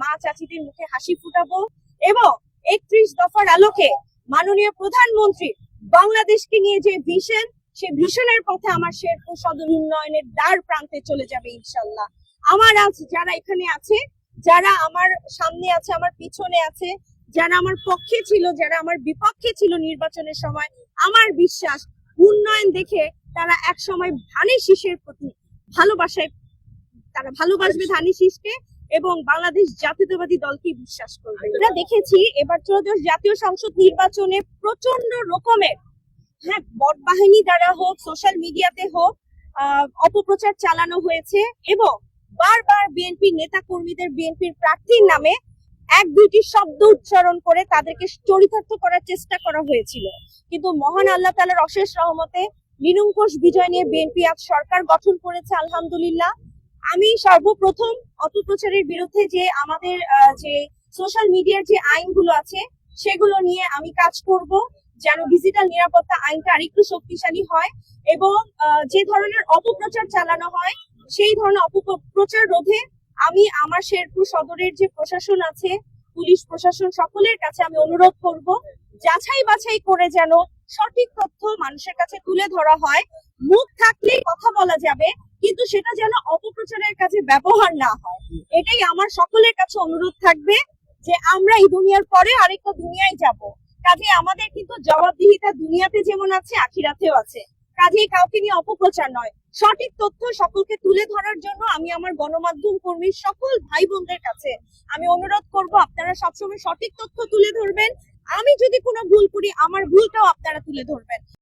মা চাচিদের মুখে হাসি ফুটাবো এবং 31 দফার আলোকে মাননীয় প্রধানমন্ত্রী বাংলাদেশকে নিয়ে যে ভিশন, সে ভিশনের পথে আমার শেরপুর সদর উন্নয়নের দ্বার প্রান্তে চলে যাবে ইনশাল্লাহ। আমার আজ যারা এখানে আছে, যারা আমার সামনে আছে, আমার পিছনে আছে, যারা আমার পক্ষে ছিল, যারা আমার বিপক্ষে ছিল নির্বাচনের সময়, আমার বিশ্বাস উন্নয়ন দেখে তারা এক সময় ধানের শীষের প্রতি ভালোবাসায়, তারা ভালোবাসবে ধানের শীষকে এবং বাংলাদেশ জাতীয়তাবাদী দলকে বিশ্বাস করবে। আমরা দেখেছি এবার ত্রয়োদশ জাতীয় সংসদ নির্বাচনে প্রচন্ড রকমের বট বাহিনী দ্বারা হোক, সোশ্যাল মিডিয়াতে হোক, অপপ্রচার চালানো হয়েছে এবং বারবার বিএনপির নেতা কর্মীদের, বিএনপির প্রার্থীর নামে এক দুইটি শব্দ উচ্চারণ করে তাদেরকে চরিতার্থ করার চেষ্টা করা হয়েছিল। কিন্তু মহান আল্লাহ তাআলার অশেষ রহমতে নিরঙ্কুশ বিজয় নিয়ে বিএনপি আজ সরকার গঠন করেছে, আলহামদুলিল্লাহ। আমি সর্বপ্রথম অপপ্রচারের বিরুদ্ধে যে আমাদের যে সোশ্যাল মিডিয়ার যে আইনগুলো আছে সেগুলো নিয়ে আমি কাজ করব, যেন ডিজিটাল নিরাপত্তা আইনটা আরেকটু শক্তিশালী হয় এবং যে ধরনের অপপ্রচার চালানো হয় সেই ধরনের অপপ্রচার রোধে আমি আমার শেরপুর সদরের যে প্রশাসন আছে, পুলিশ প্রশাসন, সকলের কাছে আমি অনুরোধ করব যাচাই বাছাই করে যেন সঠিক তথ্য মানুষের কাছে তুলে ধরা হয়। মুখ থাকলেই কথা বলা যাবে, কিন্তু সেটা যেন অপপ্রচারের কাছে ব্যবহার না হয়। এটাই আমার সকলের কাছে অনুরোধ থাকবে যে আমরা এই দুনিয়ার পরে আরেকটা দুনিয়ায় যাব, কাজে আমাদের কিন্তু জবাবদিহিতা দুনিয়াতে যেমন আছে আখিরাতেও আছে। কাজেই কাউকে নিয়ে অপপ্রচার নয়, সঠিক তথ্য সকলকে তুলে ধরার জন্য আমি আমার গণমাধ্যম কর্মী সকল ভাই বোনদের কাছে আমি অনুরোধ করব আপনারা সবসময় সঠিক তথ্য তুলে ধরবেন। আমি যদি কোনো ভুল করি আমার ভুলটাও আপনারা তুলে ধরবেন।